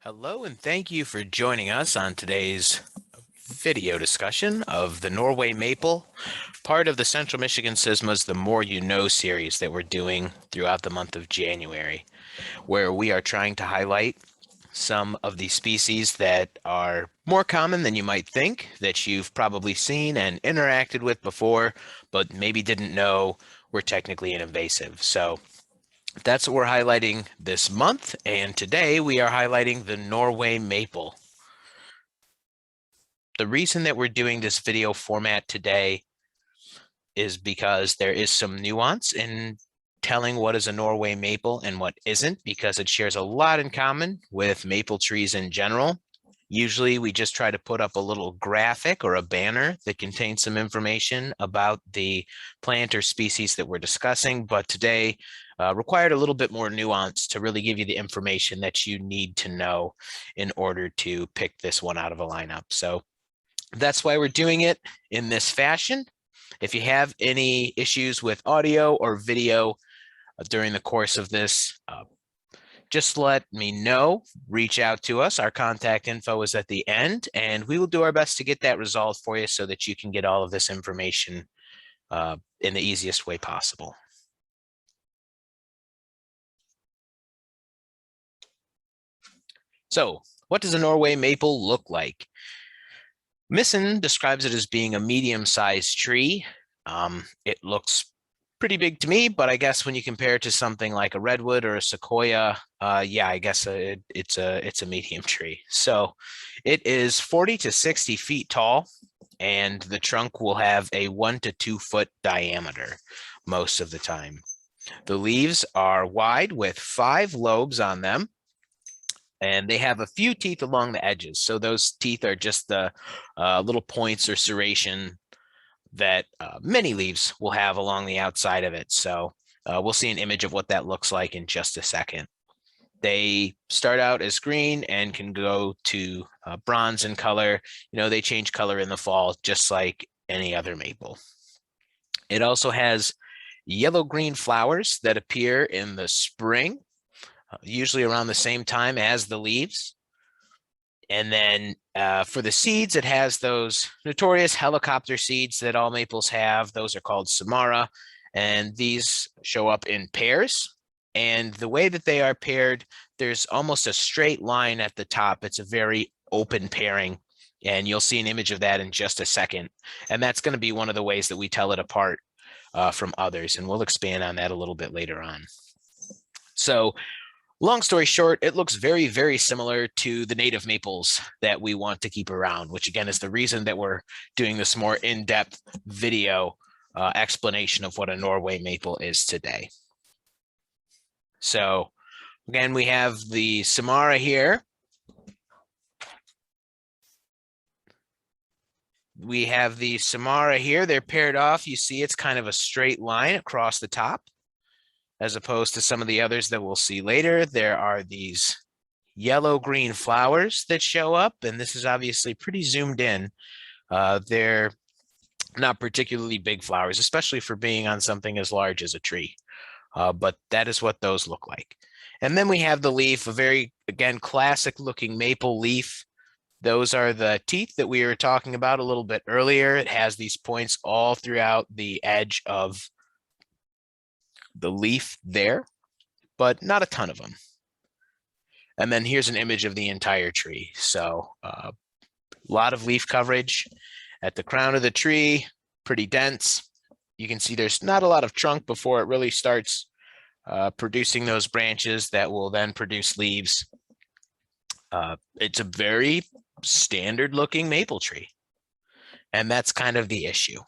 Hello, and thank you for joining us on today's video discussion of the Norway Maple, part of the Central Michigan CISMA's The More You Know series that we're doing throughout the month of January, where we are trying to highlight some of the species that are more common than you might think, that you've probably seen and interacted with before, but maybe didn't know were technically an invasive. So that's what we're highlighting this month, and today we are highlighting the Norway maple. The reason that we're doing this video format today is because there is some nuance in telling what is a Norway maple and what isn't, because it shares a lot in common with maple trees in general. Usually we just try to put up a little graphic or a banner that contains some information about the plant or species that we're discussing, but today required a little bit more nuance to really give you the information that you need to know in order to pick this one out of a lineup. So that's why we're doing it in this fashion. If you have any issues with audio or video during the course of this, just let me know. Reach out to us. Our contact info is at the end, and we will do our best to get that resolved for you so that you can get all of this information in the easiest way possible. So, what does a Norway maple look like? Misson describes it as being a medium-sized tree. It looks pretty big to me, but I guess when you compare it to something like a redwood or a sequoia, yeah, I guess it's a medium tree. So it is 40 to 60 feet tall, and the trunk will have a 1 to 2 foot diameter most of the time. The leaves are wide with 5 lobes on them, and they have a few teeth along the edges. So those teeth are just the little points or serration that many leaves will have along the outside of it. So we'll see an image of what that looks like in just a second. They start out as green and can go to bronze in color. You know, they change color in the fall, just like any other maple. It also has yellow-green flowers that appear in the spring, usually around the same time as the leaves. And then for the seeds, it has those notorious helicopter seeds that all maples have. Those are called samara, and these show up in pairs. And the way that they are paired, there's almost a straight line at the top. It's a very open pairing, and you'll see an image of that in just a second. And that's going to be one of the ways that we tell it apart from others, and we'll expand on that a little bit later on. So long story short, it looks very, very similar to the native maples that we want to keep around, which again is the reason that we're doing this more in-depth video explanation of what a Norway maple is today. So again, we have the samara here. We have the samara here. They're paired off. You see it's kind of a straight line across the top, as opposed to some of the others that we'll see later. There are these yellow-green flowers that show up, and this is obviously pretty zoomed in. They're not particularly big flowers, especially for being on something as large as a tree, but that is what those look like. And then we have the leaf, a very, again, classic-looking maple leaf. Those are the teeth that we were talking about a little bit earlier. It has these points all throughout the edge of the leaf there, but not a ton of them. And then here's an image of the entire tree. So a lot of leaf coverage at the crown of the tree, pretty dense. You can see there's not a lot of trunk before it really starts producing those branches that will then produce leaves. It's a very standard looking maple tree, and that's kind of the issue.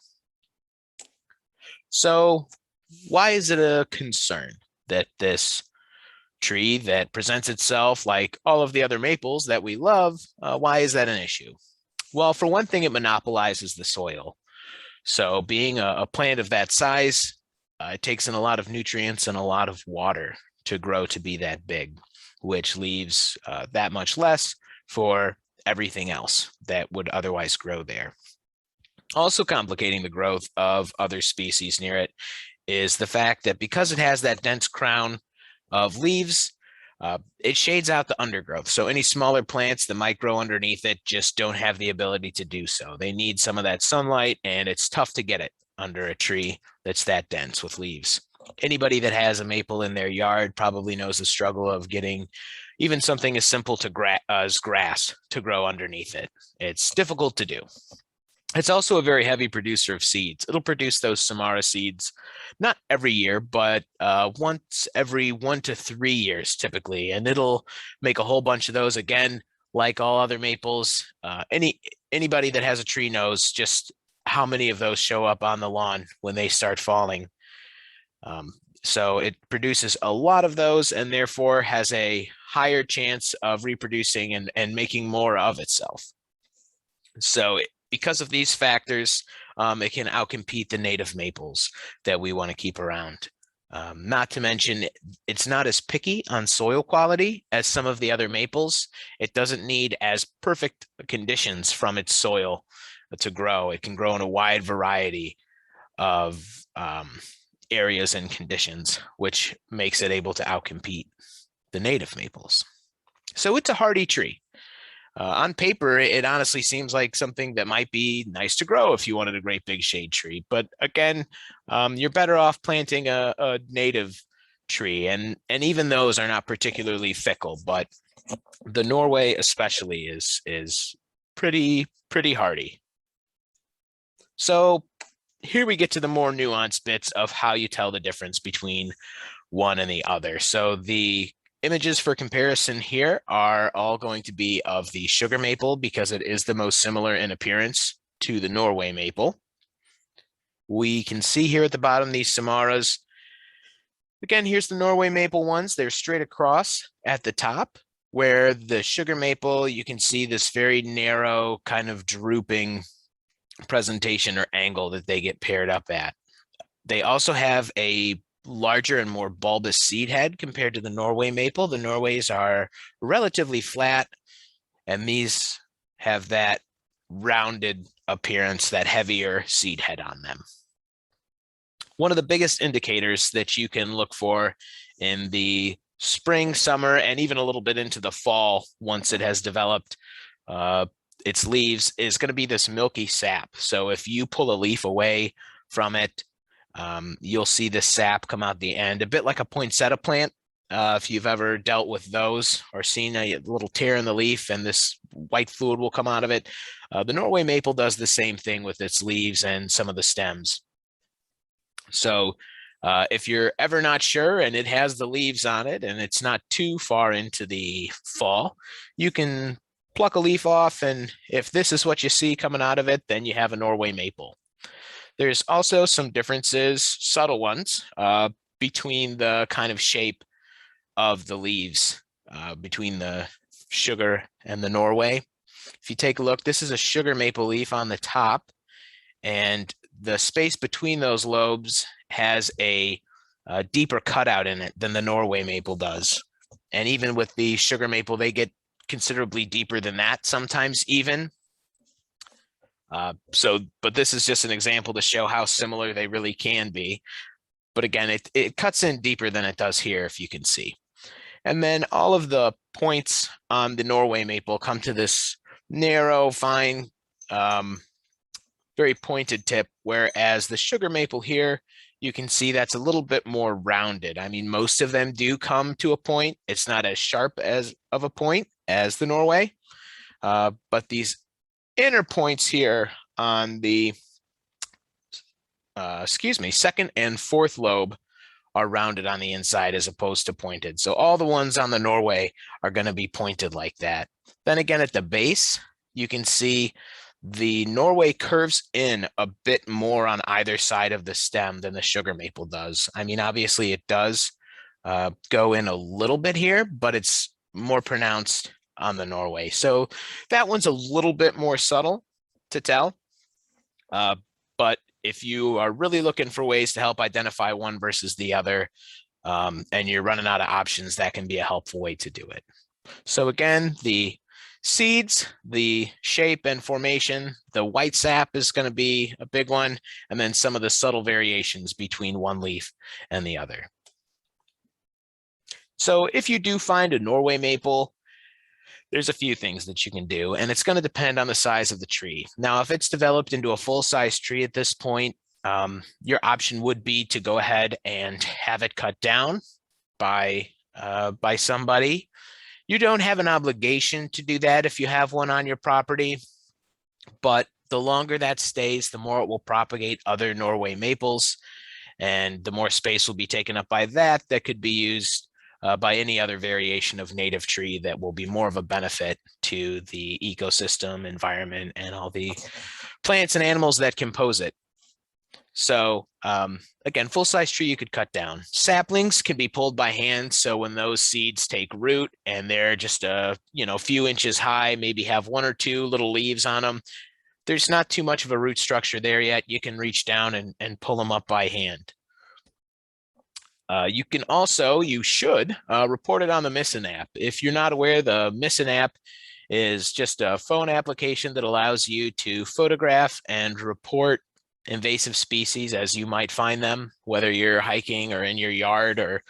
So why is it a concern that this tree that presents itself like all of the other maples that we love, why is that an issue? Well, for one thing, it monopolizes the soil. So being a plant of that size, it takes in a lot of nutrients and a lot of water to grow to be that big, which leaves that much less for everything else that would otherwise grow there. Also complicating the growth of other species near it is the fact that because it has that dense crown of leaves, It shades out the undergrowth. So any smaller plants that might grow underneath it just don't have the ability to do so. They need some of that sunlight, and it's tough to get it under a tree that's that dense with leaves. Anybody that has a maple in their yard probably knows the struggle of getting even something as simple as grass to grow underneath it. It's difficult to do. It's also a very heavy producer of seeds. It'll produce those Samara seeds, not every year, but once every 1 to 3 years typically, and it'll make a whole bunch of those. Again, like all other maples. Anybody that has a tree knows just how many of those show up on the lawn when they start falling. So it produces a lot of those, and therefore has a higher chance of reproducing and making more of itself. So because of these factors, it can outcompete the native maples that we want to keep around. Not to mention, it's not as picky on soil quality as some of the other maples. It doesn't need as perfect conditions from its soil to grow. It can grow in a wide variety of areas and conditions, which makes it able to outcompete the native maples. So it's a hardy tree. On paper, it honestly seems like something that might be nice to grow if you wanted a great big shade tree. But again, you're better off planting a native tree. And even those are not particularly fickle, but the Norway especially is pretty hardy. So here we get to the more nuanced bits of how you tell the difference between one and the other. So the images for comparison here are all going to be of the sugar maple because it is the most similar in appearance to the Norway maple. We can see here at the bottom these Samaras. Again, here's the Norway maple ones. They're straight across at the top, where the sugar maple, you can see this very narrow kind of drooping presentation or angle that they get paired up at. They also have a larger and more bulbous seed head compared to the Norway maple. The Norways are relatively flat, and these have that rounded appearance, that heavier seed head on them. One of the biggest indicators that you can look for in the spring, summer, and even a little bit into the fall, once it has developed its leaves, is going to be this milky sap. So if you pull a leaf away from it, you'll see the sap come out the end, a bit like a poinsettia plant. If you've ever dealt with those or seen a little tear in the leaf and this white fluid will come out of it, the Norway maple does the same thing with its leaves and some of the stems. So if you're ever not sure and it has the leaves on it and it's not too far into the fall, you can pluck a leaf off, and if this is what you see coming out of it, then you have a Norway maple. There's also some differences, subtle ones, between the kind of shape of the leaves between the sugar and the Norway. If you take a look, this is a sugar maple leaf on the top, and the space between those lobes has a deeper cutout in it than the Norway maple does. And even with the sugar maple, they get considerably deeper than that, sometimes even. But this is just an example to show how similar they really can be. But again, it cuts in deeper than it does here, if you can see. And then all of the points on the Norway maple come to this narrow, fine, very pointed tip, whereas the sugar maple here, you can see that's a little bit more rounded. I mean, most of them do come to a point. It's not as sharp as of a point as the Norway, but these inner points here on the, second and fourth lobe are rounded on the inside as opposed to pointed. So all the ones on the Norway are going to be pointed like that. Then again, at the base, you can see the Norway curves in a bit more on either side of the stem than the sugar maple does. I mean, obviously it does go in a little bit here, but it's more pronounced on the Norway. So that one's a little bit more subtle to tell. But if you are really looking for ways to help identify one versus the other, and you're running out of options, that can be a helpful way to do it. So again, the seeds, the shape and formation, the white sap is going to be a big one, and then some of the subtle variations between one leaf and the other. So if you do find a Norway maple, there's a few things that you can do, and it's going to depend on the size of the tree. Now, if it's developed into a full-size tree at this point, your option would be to go ahead and have it cut down by somebody. You don't have an obligation to do that if you have one on your property, but the longer that stays, the more it will propagate other Norway maples, and the more space will be taken up by that could be used by any other variation of native tree that will be more of a benefit to the ecosystem, environment, and all the plants and animals that compose it. So again, full-size tree you could cut down. Saplings can be pulled by hand. So when those seeds take root and they're just a few inches high, maybe have one or two little leaves on them, there's not too much of a root structure there yet. You can reach down and pull them up by hand. You should report it on the Missin app. If you're not aware, the Missin app is just a phone application that allows you to photograph and report invasive species as you might find them, whether you're hiking or in your yard or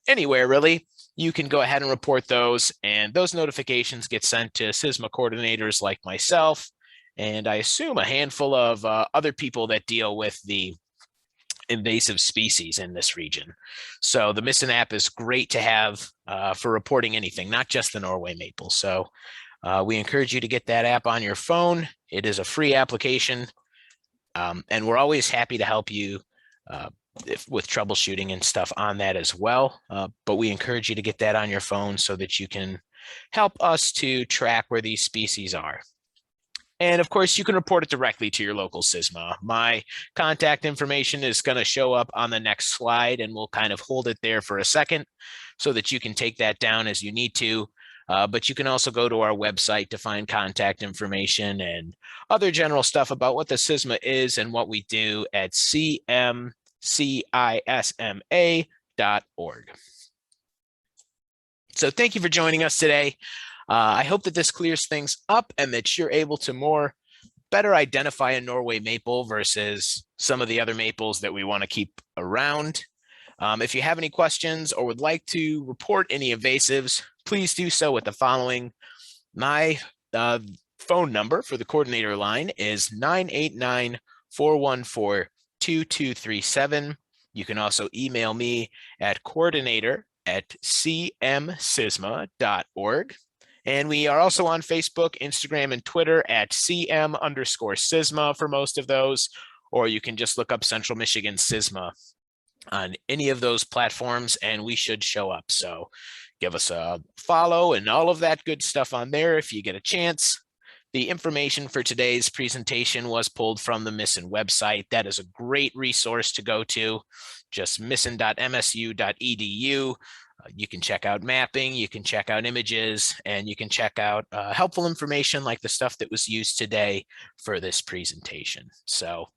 anywhere really. You can go ahead and report those, and those notifications get sent to CISMA coordinators like myself, and I assume a handful of other people that deal with the invasive species in this region. So the Missin app is great to have for reporting anything, not just the Norway maple. So we encourage you to get that app on your phone. It is a free application, and we're always happy to help you with troubleshooting and stuff on that as well. But we encourage you to get that on your phone so that you can help us to track where these species are. And of course, you can report it directly to your local CISMA. My contact information is going to show up on the next slide, and we'll kind of hold it there for a second so that you can take that down as you need to. But you can also go to our website to find contact information and other general stuff about what the CISMA is and what we do at CM-CISMA.org. So thank you for joining us today. I hope that this clears things up and that you're able to better identify a Norway maple versus some of the other maples that we want to keep around. If you have any questions or would like to report any invasives, please do so with the following. My phone number for the coordinator line is 989-414-2237. You can also email me at coordinator@cmcisma.org. And we are also on Facebook, Instagram, and Twitter at CM_CISMA for most of those, or you can just look up Central Michigan CISMA on any of those platforms, and we should show up. So give us a follow and all of that good stuff on there if you get a chance. The information for today's presentation was pulled from the Missin website. That is a great resource to go to, just missin.msu.edu. You can check out mapping, you can check out images, and you can check out helpful information like the stuff that was used today for this presentation. So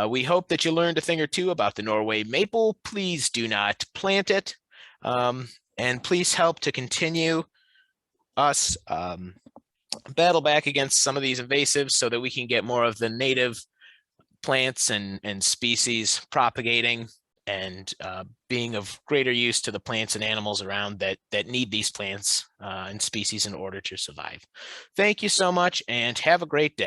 we hope that you learned a thing or two about the Norway maple. Please do not plant it, and please help to continue us battle back against some of these invasives so that we can get more of the native plants and species propagating and being of greater use to the plants and animals around that need these plants and species in order to survive. Thank you so much, and have a great day.